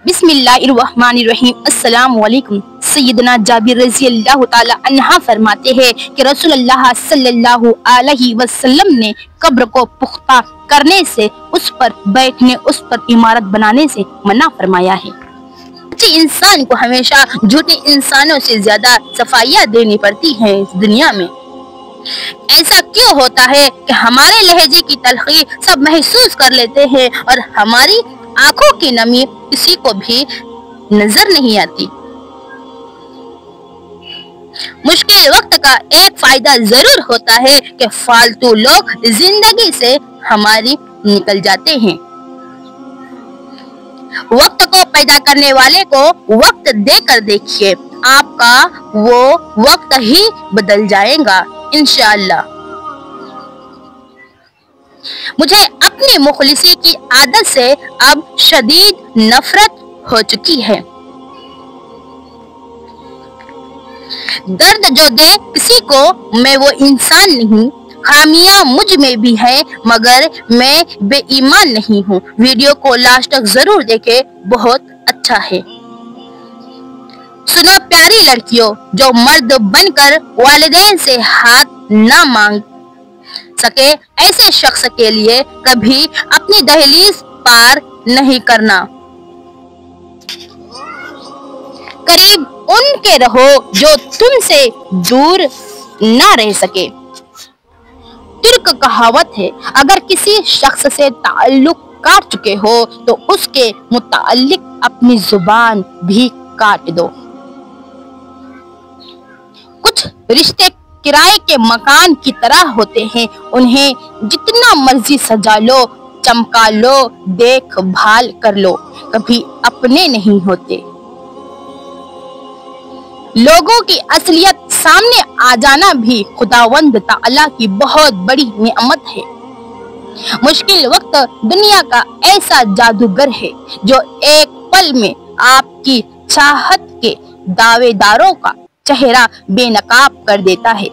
बिस्मिल्लाहिर्रहमानिर्रहीम। अस्सलाम वालेकुम। सैयदना जाबिर रज़ी अल्लाह ताला अन्हा फरमाते हैं कि रसूलुल्लाह सल्लल्लाहु अलैहि वसल्लम ने कब्र को पुख्ता करने से, उस पर बैठने, उस पर इमारत बनाने से मना फरमाया है। सच्चे इंसान को हमेशा झूठे इंसानों से ज्यादा सफाइयाँ देनी पड़ती हैं इस दुनिया में। ऐसा क्यों होता है कि हमारे लहजे की तलखी सब महसूस कर लेते हैं और हमारी आंखों की नमी किसी को भी नजर नहीं आती। मुश्किल वक्त का एक फायदा जरूर होता है कि फालतू लोग जिंदगी से हमारी निकल जाते हैं। वक्त को पैदा करने वाले को वक्त देकर देखिए, आपका वो वक्त ही बदल जाएगा इंशाअल्लाह। मुझे अपनी मुखलिसी की आदत से अब शदीद नफरत हो चुकी है। दर्द जो दे किसी को, मैं वो इंसान नहीं। खामियां मुझ में भी है मगर मैं बेईमान नहीं हूँ। वीडियो को लास्ट तक जरूर देखें, बहुत अच्छा है। सुनो प्यारी लड़कियों, जो मर्द बनकर वालिदैन से हाथ ना मांग सके, ऐसे शख्स के लिए कभी अपनी दहलीज पार नहीं करना। करीब उनके रहो जो तुमसे दूर ना रह सके। तुर्क कहावत है, अगर किसी शख्स से ताल्लुक काट चुके हो तो उसके मुताल्लिक अपनी जुबान भी काट दो। कुछ रिश्ते किराए के मकान की तरह होते हैं, उन्हें जितना मर्जी सजा लो, चमका लो, देखभाल कर लो, कभी अपने नहीं होते। लोगों की असलियत सामने आ जाना भी खुदावंद ताला की बहुत बड़ी नेमत है। मुश्किल वक्त दुनिया का ऐसा जादूगर है जो एक पल में आपकी चाहत के दावेदारों का चेहरा बेनकाब कर देता है।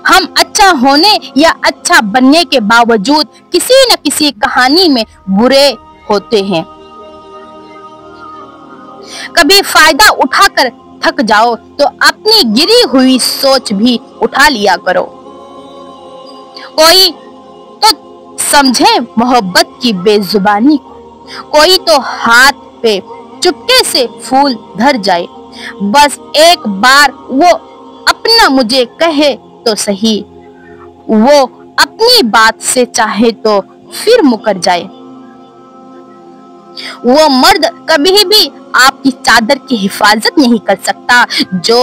हम अच्छा होने या अच्छा बनने के बावजूद किसी न किसी कहानी में बुरे होते हैं। कभी फायदा उठाकर थक जाओ तो अपनी गिरी हुई सोच भी उठा लिया करो। कोई तो समझे मोहब्बत की बेजुबानी को, कोई तो हाथ पे चुपके से फूल धर जाए। बस एक बार वो अपना मुझे कहे तो सही, वो अपनी बात से चाहे तो फिर मुकर जाए। वो मर्द कभी भी आपकी चादर की हिफाजत नहीं कर सकता जो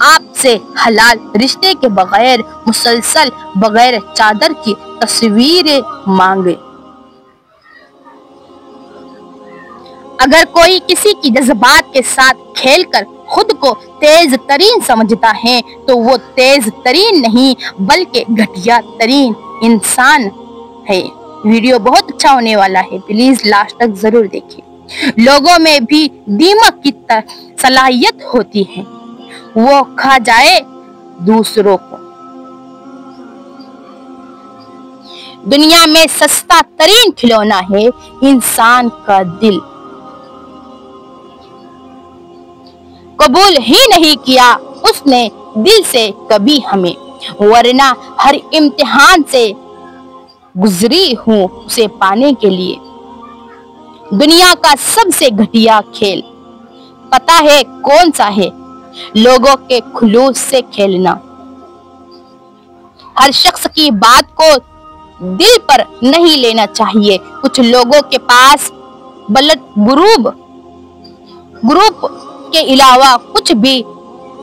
आपसे हलाल रिश्ते के बगैर मुसलसल बगैर चादर की तस्वीरें मांगे। अगर कोई किसी की जज्बात के साथ खेलकर खुद को तेज तरीन समझता है तो वो तेज तरीन नहीं बल्कि घटिया तरीन इंसान है। वीडियो बहुत अच्छा होने वाला है, प्लीज लास्ट तक जरूर देखिए। लोगों में भी दीमक की सलाहियत होती है, वो खा जाए दूसरों को। दुनिया में सस्ता तरीन खिलौना है इंसान का दिल। कबूल ही नहीं किया उसने दिल से कभी हमें, वरना हर इम्तिहान से गुजरी हूँ उसे पाने के लिए। दुनिया का सबसे घटिया खेल पता है कौन सा है? लोगों के खुलूस से खेलना। हर शख्स की बात को दिल पर नहीं लेना चाहिए। कुछ लोगों के पास ब्लड ग्रुप के अलावा कुछ भी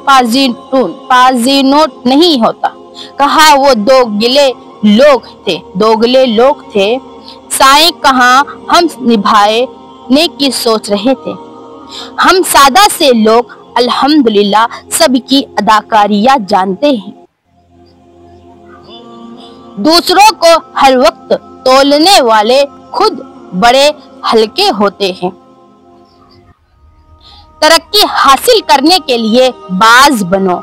पाजीनोट नहीं होता। कहा वो दोगले लोग थे। साईं कहाँ हम निभाने की सोच रहे थे। हम सादा से लोग अल्हम्दुलिल्लाह सबकी अदाकारियां जानते हैं। दूसरों को हर वक्त तोलने वाले खुद बड़े हल्के होते हैं। तरक्की हासिल करने के लिए बाज बनो,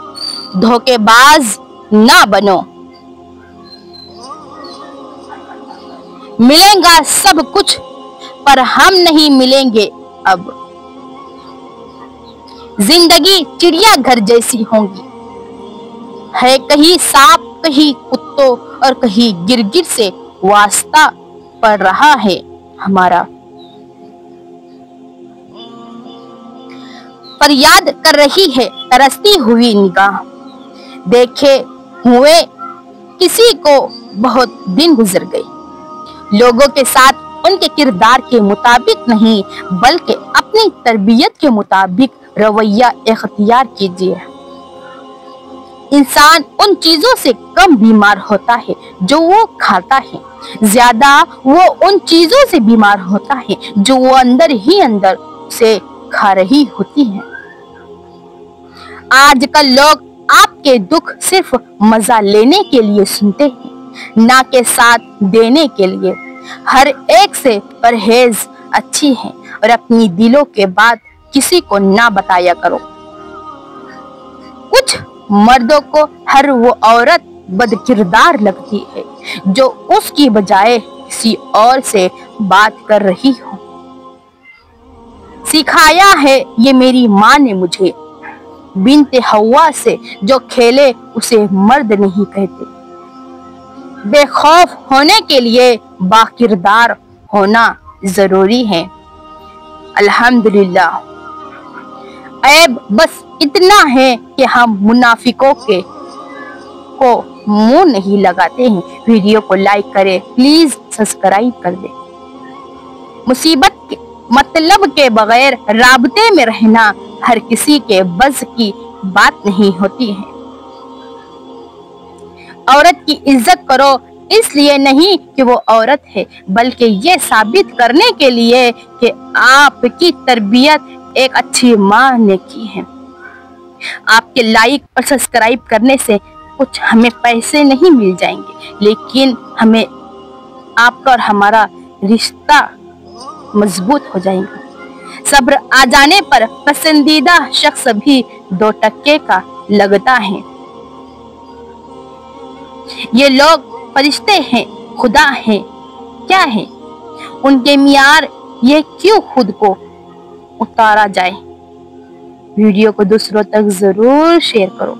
धोखेबाज ना बनो। मिलेगा सब कुछ पर हम नहीं मिलेंगे अब। जिंदगी चिड़िया घर जैसी होगी, है कहीं सांप, कहीं कुत्तों और कहीं गिरगिट से वास्ता पड़ रहा है हमारा। फरियाद कर रही है तरसती हुई निगाह, देखे हुए किसी को बहुत दिन गुजर गए। लोगों के साथ उनके किरदार के मुताबिक नहीं बल्कि अपनी तरबियत के मुताबिक रवैया इख्तियार कीजिए। इंसान उन चीजों से कम बीमार होता है जो वो खाता है, ज्यादा वो उन चीजों से बीमार होता है जो वो अंदर ही अंदर से खा रही होती है। आजकल लोग आपके दुख सिर्फ मजा लेने के लिए सुनते हैं, ना के साथ देने के लिए। हर एक से परहेज अच्छी है और अपनी दिलों के बात किसी को ना बताया करो। कुछ मर्दों को हर वो औरत बदकिरदार लगती है जो उसकी बजाय किसी और से बात कर रही हो। सिखाया है ये मेरी माँ ने मुझे, बिन्ते हवा से जो खेले उसे मर्द नहीं कहते। बेखौफ होने के लिए बाकिरदार होना जरूरी है। अल्हम्दुलिल्लाह। ऐब बस इतना है कि हम मुनाफिकों को मुंह नहीं लगाते हैं। वीडियो को लाइक करें, प्लीज सब्सक्राइब कर दें। मुसीबत के मतलब के बगैर राबते में रहना हर किसी के बस की बात नहीं होती है। औरत की इज्जत करो इसलिए नहीं कि वो औरत है, बल्कि ये साबित करने के लिए कि आपकी तरबियत एक अच्छी माँ ने की है। आपके लाइक और सब्सक्राइब करने से कुछ हमें पैसे नहीं मिल जाएंगे, लेकिन हमें आपका और हमारा रिश्ता मजबूत हो जाएगा। सब्र आ जाने पर पसंदीदा शख्स भी 2 टके का लगता है। ये लोग फरिश्ते हैं, खुदा हैं, क्या है उनके मियार, ये क्यों खुद को उतारा जाए। वीडियो को दूसरों तक जरूर शेयर करो।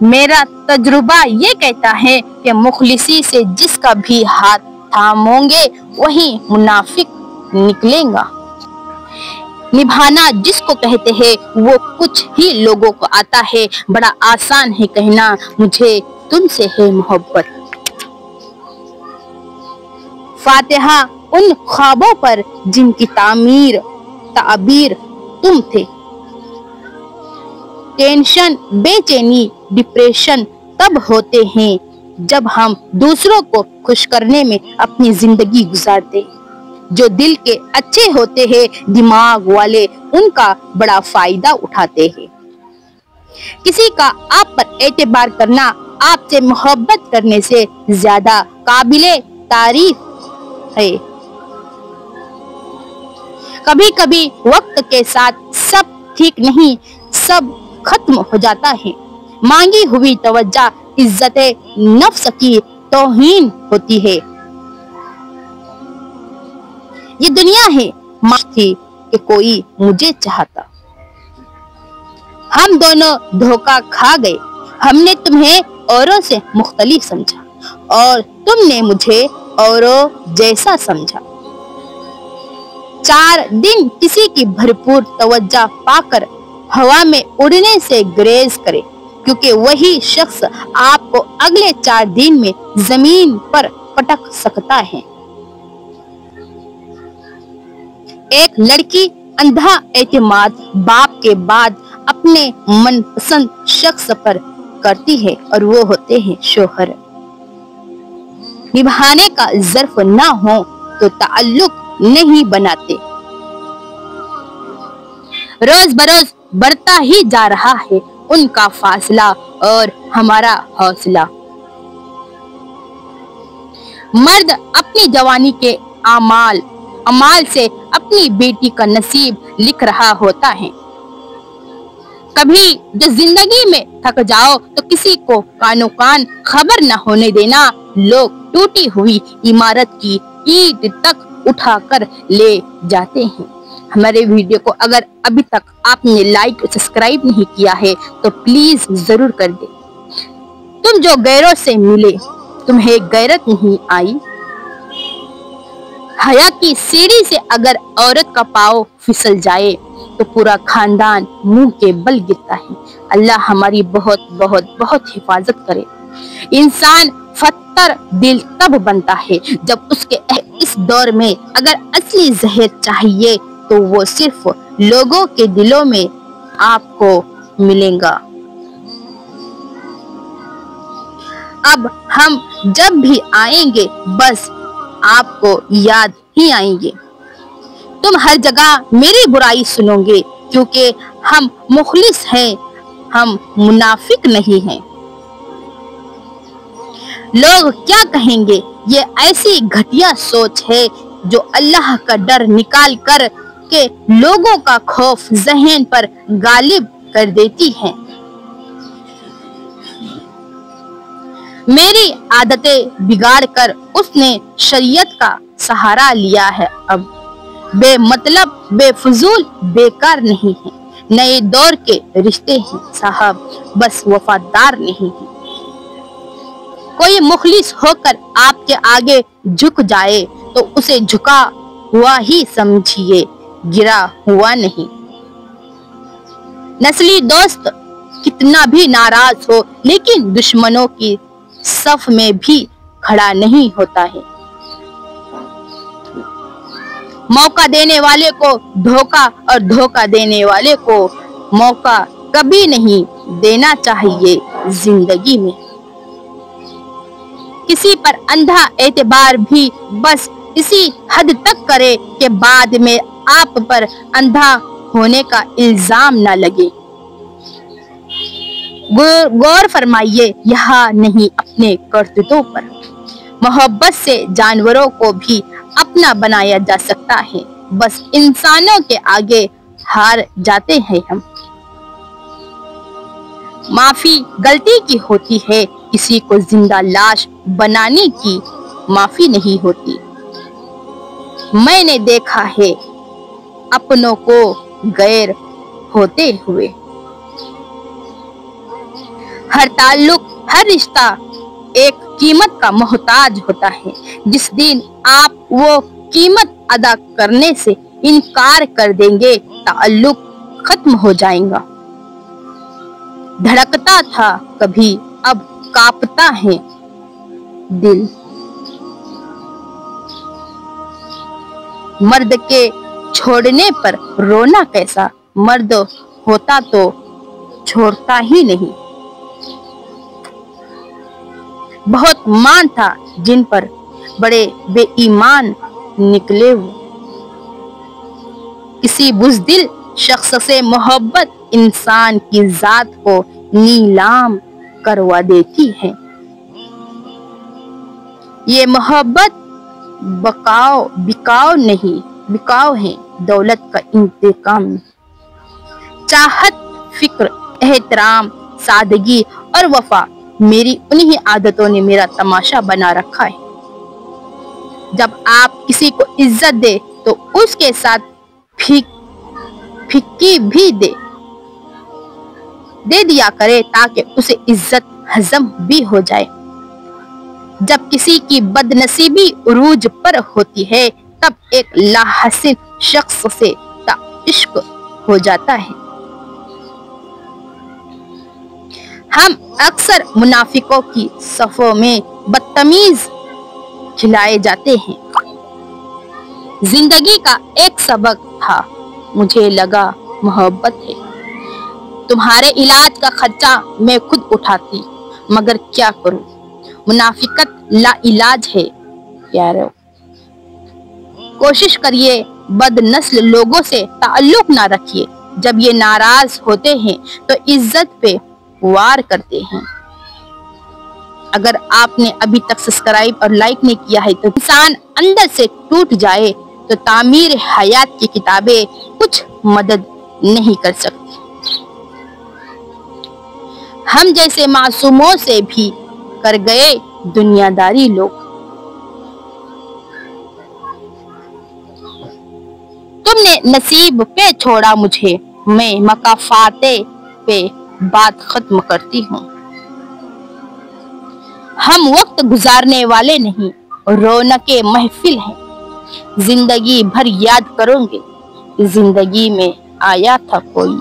मेरा तजुर्बा ये कहता है कि मुखलिसी से जिसका भी हाथ थामोगे वही मुनाफिक निकलेगा। निभाना जिसको कहते हैं वो कुछ ही लोगों को आता है। बड़ा आसान है कहना मुझे तुमसे है मोहब्बत। फातिहा उन ख्वाबों पर जिनकी ताबीर तुम थे। टेंशन, बेचैनी, डिप्रेशन तब होते हैं जब हम दूसरों को खुश करने में अपनी जिंदगी गुजारते। जो दिल के अच्छे होते हैं, दिमाग वाले, उनका बड़ा फायदा उठाते हैं। किसी का आप पर एतबार करना आपसे मोहब्बत करने से ज्यादा काबिले तारीफ है। कभी कभी वक्त के साथ सब ठीक नहीं, सब खत्म हो जाता है। मांगी हुई तवज्जो इज्जत नफ्स की तौहीन होती है। ये दुनिया है थी कि कोई मुझे चाहता। हम दोनों धोखा खा गए। हमने तुम्हें औरों से मुख्तलिफ समझा और तुमने मुझे औरों जैसा समझा। 4 दिन किसी की भरपूर तवज्जो पाकर हवा में उड़ने से गुरेज करे, क्योंकि वही शख्स आपको अगले 4 दिन में जमीन पर पटक सकता है। एक लड़की अंधा एतमाद बाप के बाद अपने मनपसंद शख्स पर करती है और वो होते हैं शोहर। निभाने का ज़र्फ ना हो तो ताल्लुक नहीं बनाते। रोज बरोज बढ़ता ही जा रहा है उनका फासला और हमारा हौसला। मर्द अपनी जवानी के अमाल से अपनी बेटी का नसीब लिख रहा होता है। कभी जो जिंदगी में थक जाओ तो किसी को कानो कान खबर न होने देना। लोग टूटी हुई इमारत की ईंट तक उठा कर ले जाते हैं। हमारे वीडियो को अगर अभी तक आपने लाइक और सब्सक्राइब नहीं किया है तो प्लीज जरूर कर दे। तुम जो गैरों से मिले तुम्हें गैरत नहीं आई। हया की सीढ़ी से अगर औरत का पाँव फिसल जाए तो पूरा खानदान मुंह के बल गिरता है। अल्लाह हमारी बहुत बहुत बहुत हिफाजत करे। इंसान फत्तर दिल तब बनता है जब उसके इस दौर में अगर असली जहर चाहिए तो वो सिर्फ लोगों के दिलों में आपको मिलेगा। अब हम जब भी आएंगे बस आपको याद ही आएंगे। तुम हर जगह मेरी बुराई सुनोगे क्योंकि हम मुखलिस हैं, हम मुनाफिक नहीं हैं। लोग क्या कहेंगे, ये ऐसी घटिया सोच है जो अल्लाह का डर निकाल कर के लोगों का खौफ ज़हन पर गालिब कर देती है। मेरी आदतें बिगाड़ कर उसने शरीयत का सहारा लिया है। अब बेमतलब बेफजूल बेकार नहीं है। नए दौर के रिश्ते हैं साहब, बस वफादार नहीं है। कोई मुखलिस होकर आपके आगे झुक जाए तो उसे झुका हुआ ही समझिए, गिरा हुआ नहीं। नस्ली दोस्त कितना भी नाराज हो लेकिन दुश्मनों की सफ में भी खड़ा नहीं होता है। मौका देने वाले को धोखा और धोखा देने वाले को मौका कभी नहीं देना चाहिए जिंदगी में। किसी पर अंधा एतबार भी बस इसी हद तक करे कि बाद में आप पर अंधा होने का इल्जाम न लगे। गौर फरमाइए यहाँ नहीं अपने करतूतों पर। मोहब्बत से जानवरों को भी अपना बनाया जा सकता है, बस इंसानों के आगे हार जाते हैं हम। माफी गलती की होती है, किसी को जिंदा लाश बनाने की माफी नहीं होती। मैंने देखा है अपनों को गैर होते हुए। हर ताल्लुक हर रिश्ता एक कीमत का मोहताज होता है। जिस दिन आप वो कीमत अदा करने से इनकार कर देंगे ताल्लुक खत्म हो जाएगा। धड़कता था कभी अब कांपता है दिल। मर्द के छोड़ने पर रोना कैसा, मर्द होता तो छोड़ता ही नहीं। बहुत मान था जिन पर बड़े बेईमान निकले वो। किसी बुज़दिल शख्स से मोहब्बत इंसान की जात को नीलाम करवा देती है। ये मोहब्बत बिकाओ नहीं, बिकाओ है दौलत का इंतकाम। चाहत, फिक्र, एहतराम, सादगी और वफा मेरी उन्हीं आदतों ने मेरा तमाशा बना रखा है। जब आप किसी को इज्जत दे तो उसके साथ फिक्की भी दे दिया करे ताकि उसे इज्जत हजम भी हो जाए। जब किसी की बदनसीबी उरूज पर होती है तब एक लाहसिन शख्स से इश्क हो जाता है। हम अक्सर मुनाफिकों की सफों में बदतमीज खिलाए जाते हैं। जिंदगी का एक सबक था, मुझे लगा मोहब्बत है। तुम्हारे इलाज का खर्चा मैं खुद उठाती, मगर क्या करूं, मुनाफिकत ला इलाज है प्यारो। कोशिश करिए बदनस्ल लोगों से ताल्लुक ना रखिए। जब ये नाराज होते हैं तो इज्जत पे वार करते हैं। अगर आपने अभी तक सब्सक्राइब और लाइक नहीं किया है तो इंसान अंदर से टूट जाए तो तामीर हयात की किताबें कुछ मदद नहीं कर सकती। हम जैसे मासूमों से भी कर गए दुनियादारी लोग। तुमने नसीब पे छोड़ा मुझे, मैं मकाफाते पे बात खत्म करती हूँ। हम वक्त गुजारने वाले नहीं, रौनके महफिल हैं, जिंदगी भर याद करोगे, जिंदगी में आया था कोई।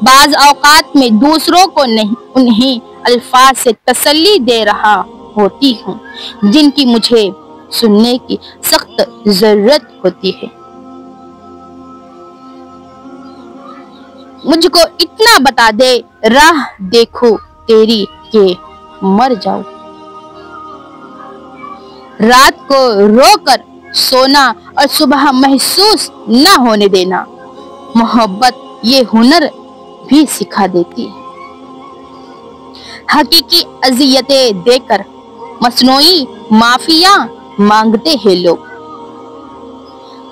बाज औकात में दूसरों को नहीं, उन्हीं अल्फाज से तसल्ली दे रहा होती हूँ जिनकी मुझे सुनने की सख्त जरूरत होती है। मुझको इतना बता दे, राह देखो तेरी के मर जाऊं। रात को रोकर सोना और सुबह महसूस न होने देना, मोहब्बत ये हुनर भी सिखा देती है। हकीकी अजियतें देकर मसनूई माफिया मांगते हैं लोग।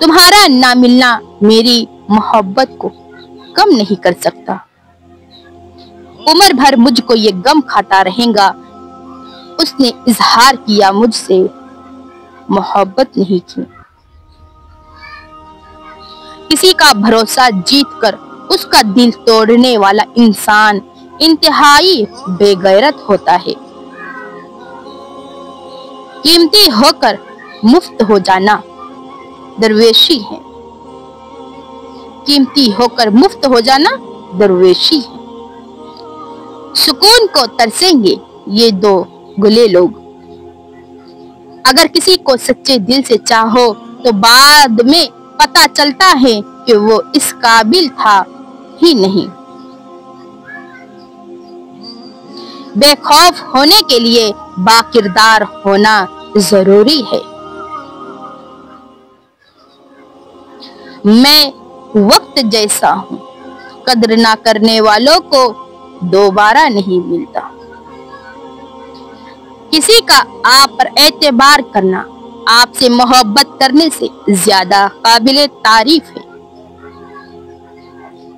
तुम्हारा ना मिलना मेरी मोहब्बत को कम नहीं कर सकता। उम्र भर मुझको ये गम खाता रहेगा, उसने इजहार किया मुझसे, मोहब्बत नहीं की। किसी का भरोसा जीतकर उसका दिल तोड़ने वाला इंसान इंतहाई बेगैरत होता है। कीमती होकर मुफ्त हो जाना दरवेशी है, कीमती होकर मुफ्त हो जाना दरवेशी है। सुकून को तरसेंगे ये दो गुले लोग। अगर किसी को सच्चे दिल से चाहो तो बाद में पता चलता है कि वो इस काबिल था ही नहीं। बेखौफ होने के लिए बाकिरदार होना जरूरी है। मैं वक्त जैसा हूँ, कद्र ना करने वालों को दोबारा नहीं मिलता। किसी का आप पर एतबार करना आपसे मोहब्बत करने से ज्यादा काबिले तारीफ है।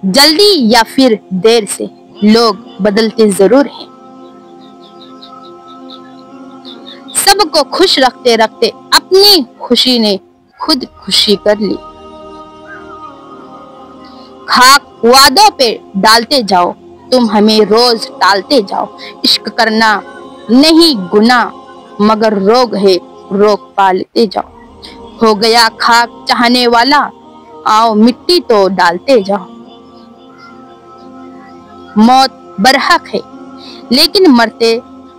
जल्दी या फिर देर से लोग बदलते जरूर हैं। सबको खुश रखते रखते अपनी खुशी ने खुद खुशी कर ली। खाक वादों पे डालते जाओ, तुम हमें रोज टालते जाओ। इश्क करना नहीं गुनाह मगर रोग है, रोग पालते जाओ। हो गया खाक चाहने वाला, आओ मिट्टी तो डालते जाओ। मौत बरहक है लेकिन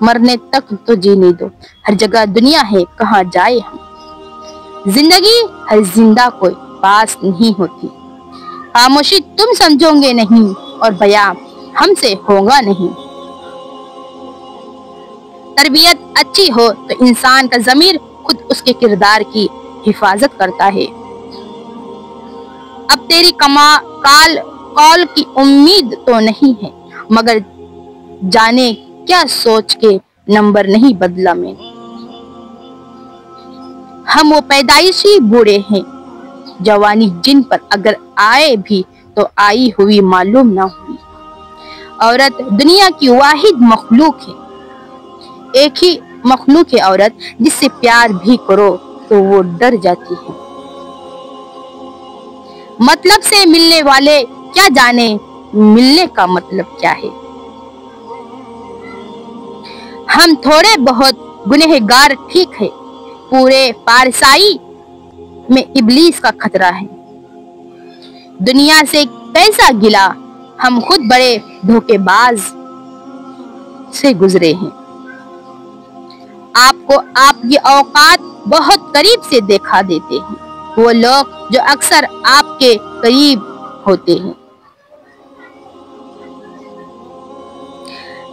मरने तक तो जीने दो। हर जगह दुनिया है, कहाँ जाए हम। जिंदगी हर जिंदा कोई पास नहीं होती। खामोशी तुम समझोगे नहीं और बयां हमसे होगा नहीं। तरबियत अच्छी हो तो इंसान का ज़मीर खुद उसके किरदार की हिफाजत करता है। अब तेरी कॉल की उम्मीद तो नहीं है, मगर जाने क्या सोच के नंबर नहीं बदला मैंने। हम वो पैदाइशी बूढ़े हैं, जवानी जिन पर अगर आए भी तो आई हुई मालूम ना हुई। औरत दुनिया की वाहिद मखलूक है, एक ही मखलूक है औरत जिससे प्यार भी करो तो वो डर जाती है। मतलब से मिलने वाले क्या जाने मिलने का मतलब क्या है। हम थोड़े बहुत गुनहगार ठीक है, पूरे पारसाई में इब्लीस का खतरा है। दुनिया से कैसा गिला, हम खुद बड़े धोखेबाज से गुजरे हैं। आपको आपकी औकात बहुत करीब से देखा देते हैं वो लोग जो अक्सर आपके करीब होते हैं।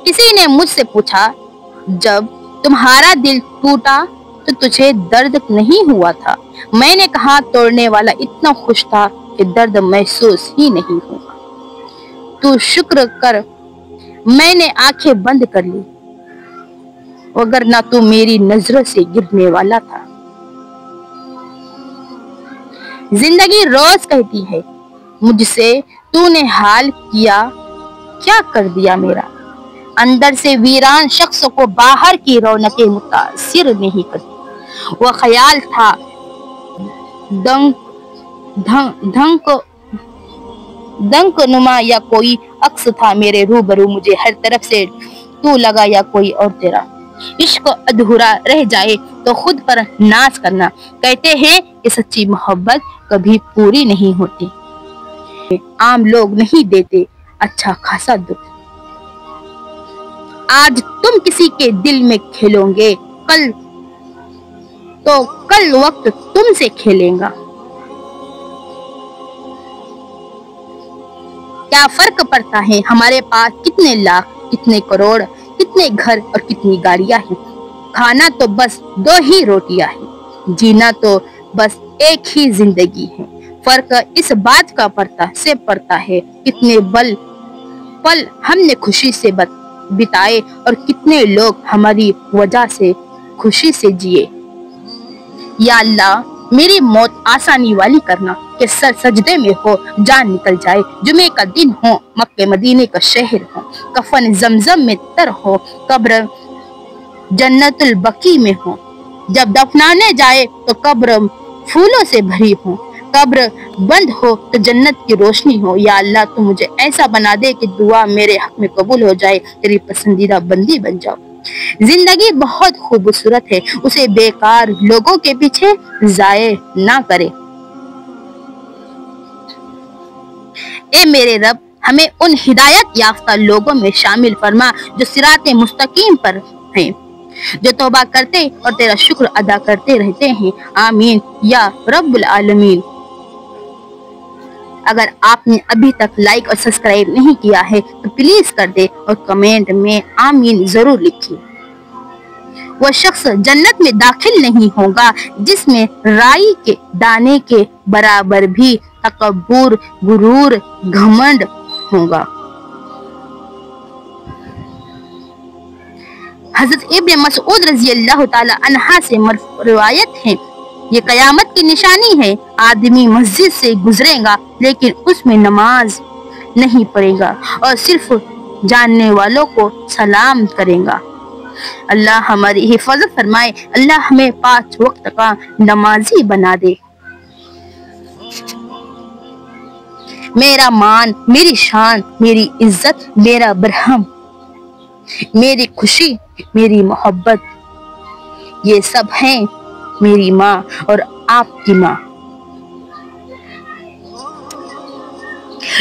किसी ने मुझसे पूछा, जब तुम्हारा दिल टूटा तो तुझे दर्द नहीं हुआ था? मैंने कहा, तोड़ने वाला इतना खुश था कि दर्द महसूस ही नहीं हुआ। तू शुक्र कर मैंने आंखें बंद कर ली, वरना तू मेरी नजरों से गिरने वाला था। जिंदगी रोज कहती है मुझसे, तूने हाल किया क्या कर दिया मेरा। अंदर से वीरान शख्स को बाहर की रौनकें मुतासिर नहीं करती, वो ख्याल था दंक नुमा या कोई अक्स था मेरे रूबरू, मुझे हर तरफ से तू लगा या कोई और तेरा। इश्क अधूरा रह जाए तो खुद पर नाज करना, कहते हैं कि सच्ची मोहब्बत कभी पूरी नहीं होती। आम लोग नहीं देते अच्छा खासा दुख। आज तुम किसी के दिल में खेलोगे, कल वक्त तुमसे खेलेगा। क्या फर्क पड़ता है हमारे पास कितने लाख, कितने करोड़, कितने घर और कितनी गाड़ियां हैं। खाना तो बस 2 ही रोटियां हैं, जीना तो बस एक ही जिंदगी है। फर्क इस बात का पड़ता है कितने पल हमने खुशी से बिताए और कितने लोग हमारी वजह से खुशी से जिए। या अल्लाह, मेरी मौत आसानी वाली करना कि सर सजदे में हो, जान निकल जाए, जुमे का दिन हो, मक्के मदीने का शहर हो, कफन जमजम में तर हो, कब्र जन्नतुल बकी में हो, जब दफनाने जाए तो कब्र फूलों से भरी हो, कब्र बंद हो तो जन्नत की रोशनी हो। या अल्लाह, तू मुझे ऐसा बना दे कि दुआ मेरे हक में कबूल हो जाए, तेरी पसंदीदा बंदी बन जाओ। जिंदगी बहुत खूबसूरत है, उसे बेकार लोगों के पीछे जाए ना करे। ए मेरे रब, हमें उन हिदायत याफ्ता लोगों में शामिल फरमा जो सिराते मुस्तकीम पर हैं, जो तौबा करते और तेरा शुक्र अदा करते रहते हैं। आमीन या रब्बुल आलमीन। अगर आपने अभी तक लाइक और सब्सक्राइब नहीं किया है तो प्लीज कर दे और कमेंट में आमीन जरूर लिखिए। वह शख्स जन्नत में दाखिल नहीं होगा जिसमें राई के दाने के बराबर भी तकब्बुर, गुरूर, घमंड होगा। हजरत इब्न मसऊद रजी अल्लाह ताला अन्हा से रिवायत है, ये कयामत की निशानी है। आदमी मस्जिद से गुजरेगा लेकिन उसमें नमाज नहीं पढ़ेगा और सिर्फ जानने वालों को सलाम करेगा। अल्लाह हमारी हिफाजत फरमाए। अल्लाह हमें 5 वक्त का नमाजी बना दे। मेरा मान, मेरी शान, मेरी इज्जत, मेरा बरहम, मेरी खुशी, मेरी मोहब्बत, ये सब हैं मेरी माँ और आपकी माँ।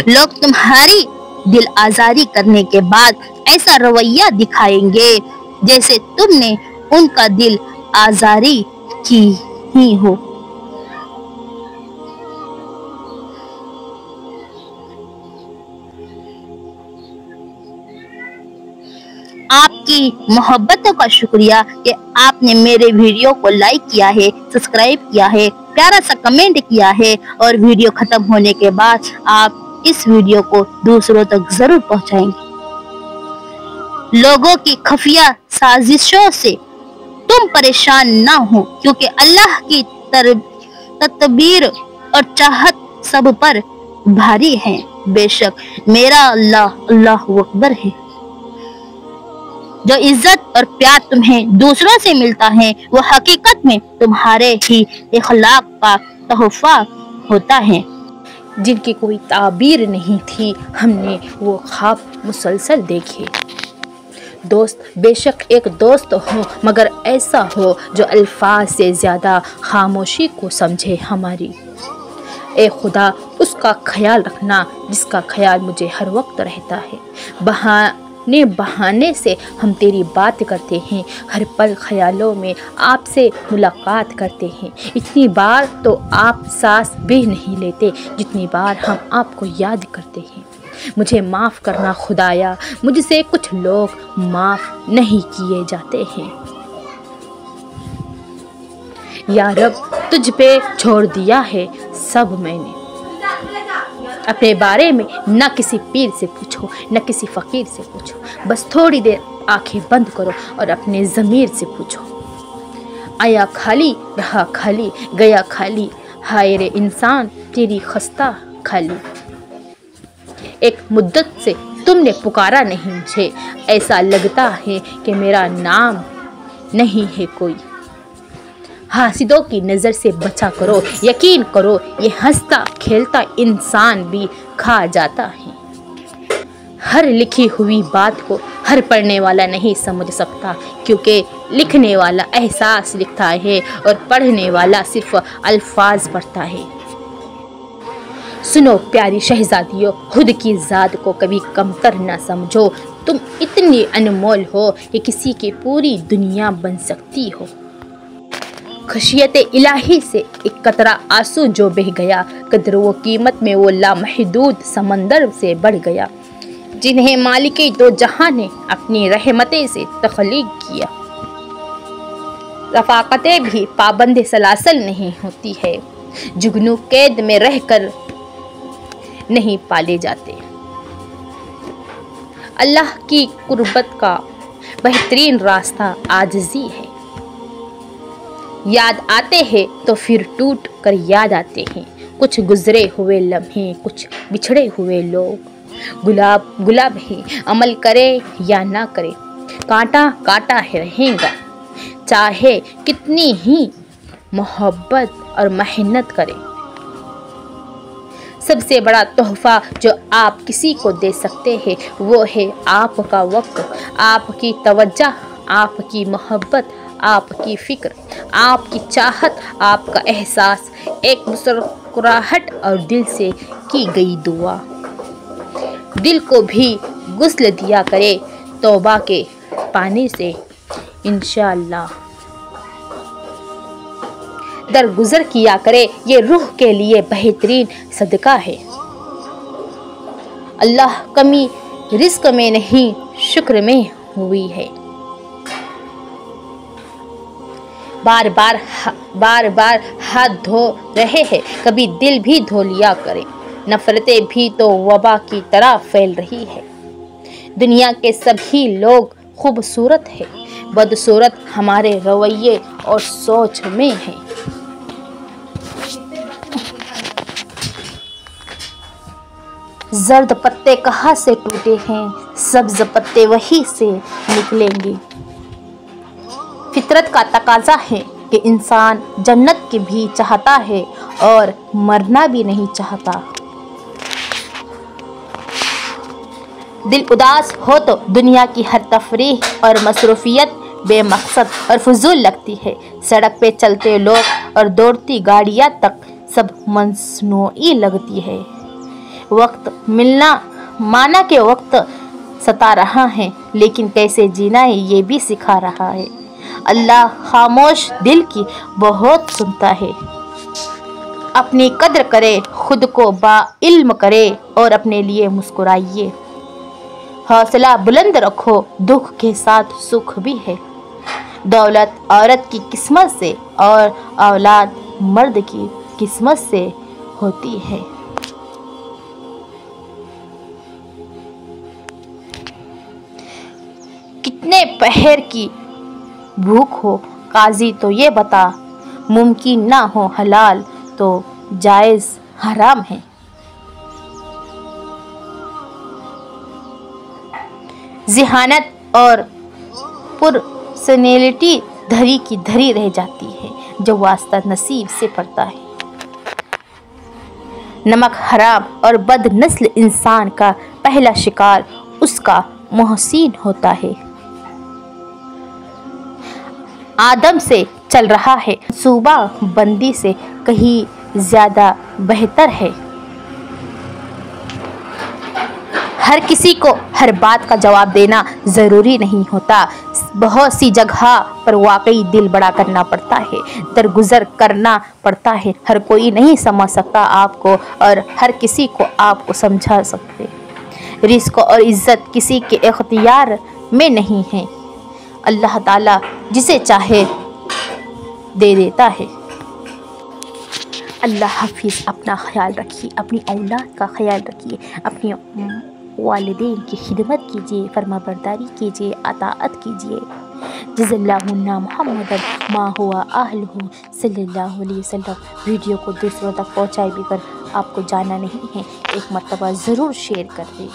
लोग तुम्हारी दिल आजारी करने के बाद ऐसा रवैया दिखाएंगे जैसे तुमने उनका दिल आजारी की ही हो। आपकी मोहब्बतों का शुक्रिया कि आपने मेरे वीडियो को लाइक किया है, सब्सक्राइब किया है, प्यारा सा कमेंट किया है और वीडियो खत्म होने के बाद आप इस वीडियो को दूसरों तक जरूर पहुंचाएंगे। लोगों की खुफिया साजिशों से तुम परेशान ना हो, क्योंकि अल्लाह की तदबीर और चाहत सब पर भारी है। बेशक मेरा अल्लाह अल्लाहु अकबर है। जो इज्जत और प्यार तुम्हें दूसरों से मिलता है वो हकीकत में तुम्हारे ही इखलाक का तोहफा होता है। जिनकी कोई ताबीर नहीं थी, हमने वो ख्वाब मुसलसल देखे। दोस्त बेशक एक दोस्त हो, मगर ऐसा हो जो अल्फाज से ज़्यादा खामोशी को समझे हमारी। ए खुदा, उसका ख्याल रखना जिसका ख्याल मुझे हर वक्त रहता है। बहाने से हम तेरी बात करते हैं, हर पल ख्यालों में आपसे मुलाकात करते हैं। इतनी बार तो आप सांस भी नहीं लेते जितनी बार हम आपको याद करते हैं। मुझे माफ़ करना खुदाया, मुझसे कुछ लोग माफ़ नहीं किए जाते हैं। या रब, तुझ पे छोड़ दिया है सब मैंने। अपने बारे में न किसी पीर से पूछो, न किसी फ़कीर से पूछो। बस थोड़ी देर आंखें बंद करो और अपने ज़मीर से पूछो। आया खाली, रहा खाली, गया खाली, हाय रे इंसान तेरी खस्ता खाली। एक मुद्दत से तुमने पुकारा नहीं मुझे, ऐसा लगता है कि मेरा नाम नहीं है कोई। حاسدوں کی نظر سے بچا کرو۔ یقین کرو یہ ہنستا کھیلتا انسان بھی کھا جاتا ہے۔ ہر لکھی ہوئی بات کو ہر پڑھنے والا نہیں سمجھ سکتا، کیونکہ لکھنے والا احساس لکھتا ہے اور پڑھنے والا صرف الفاظ پڑھتا ہے۔ سنو پیاری شہزادیوں، خود کی ذات کو کبھی کمتر نہ سمجھو۔ تم اتنی انمول ہو کہ کسی کی پوری دنیا بن سکتی ہو۔ خشیت الہی سے ایک قطرہ آنسو جو بہہ گیا، قدر و قیمت میں وہ لامحدود سمندر سے بڑھ گیا، جنہیں مالک دو جہاں نے اپنی رحمتیں سے تخلیق کیا۔ رفاقتیں بھی پابند سلاسل نہیں ہوتی ہے، جگنو قید میں رہ کر نہیں پالے جاتے۔ اللہ کی قربت کا بہترین راستہ عاجزی ہے۔ یاد آتے ہیں تو پھر ٹوٹ کر یاد آتے ہیں، کچھ گزرے ہوئے لمحے، کچھ بچھڑے ہوئے لوگ۔ گلاب گلاب ہے، عمل کرے یا نہ کرے، کانٹا کانٹا ہے رہے گا، چاہے کتنی ہی محبت اور محنت کرے۔ سب سے بڑا تحفہ جو آپ کسی کو دے سکتے ہیں وہ ہے آپ کا وقت، آپ کی توجہ، آپ کی محبت، آپ کی فکر، آپ کی چاہت، آپ کا احساس، ایک مسکراہٹ اور دل سے کی گئی دعا۔ دل کو بھی غسل دیا کرے توبہ کے پانی سے، انشاءاللہ درگزر کیا کرے، یہ روح کے لیے بہترین صدقہ ہے۔ اللہ کمی رزق میں نہیں شکر میں ہوئی ہے۔ بار بار ہاتھ دھو رہے ہیں، کبھی دل بھی دھو لیا کریں، نفرتیں بھی تو وبا کی طرح پھیل رہی ہے۔ دنیا کے سبھی لوگ خوبصورت ہیں، بدصورت ہمارے رویے اور سوچ میں ہے۔ زرد پتے کہاں سے ٹوٹے ہیں، سبز پتے وہی سے نکلیں گے۔ فطرت کا تقاضا ہے کہ انسان جنت کی بھی چاہتا ہے اور مرنا بھی نہیں چاہتا۔ دل اداس ہو تو دنیا کی ہر تفریح اور مصروفیت بے مقصد اور فضول لگتی ہے۔ سڑک پہ چلتے لوگ اور دوڑتی گاڑیاں تک سب مصنوعی لگتی ہے۔ وقت ملنا مانا کہ وقت ستا رہا ہے، لیکن کیسے جینا ہے یہ بھی سکھا رہا ہے۔ اللہ خاموش دل کی بہت سنتا ہے۔ اپنی قدر کرے، خود کو با علم کرے اور اپنے لیے مسکرائیے۔ حوصلہ بلند رکھو، دکھ کے ساتھ سکھ بھی ہے۔ دولت عورت کی قسمت سے اور اولاد مرد کی قسمت سے ہوتی ہے۔ کتنے پہر کی بھوک ہو قاضی تو یہ بتا، ممکن نہ ہو حلال تو جائز حرام ہے۔ ذہانت اور پرسنالٹی دھری کی دھری رہ جاتی ہے جو واسطہ نصیب سے پڑتا ہے۔ نمک حرام اور بد نسل انسان کا پہلا شکار اس کا محسن ہوتا ہے۔ آدم سے چل رہا ہے، منصوبہ بندی سے کہیں زیادہ بہتر ہے۔ ہر کسی کو ہر بات کا جواب دینا ضروری نہیں ہوتا۔ بہت سی جگہ پر واقعی دل بڑا کرنا پڑتا ہے، درگزر کرنا پڑتا ہے۔ ہر کوئی نہیں سمجھ سکتا آپ کو اور ہر کسی کو آپ کو سمجھا سکتے۔ رزق اور عزت کسی کے اختیار میں نہیں ہے، اللہ تعالیٰ جسے چاہے دے دیتا ہے۔ اللہ حافظ۔ اپنا خیال رکھیے، اپنی اولاد کا خیال رکھیے، اپنی والدین کی خدمت کیجیے، فرما برداری کیجیے، اطاعت کیجیے۔ جزا اللہ محمد ما ہوا اہلہ صلی اللہ علیہ وسلم۔ ویڈیو کو دوسروں تک پہنچائے، بھی اگر آپ کو جانا نہیں ہے ایک مرتبہ ضرور شیئر کر دیں۔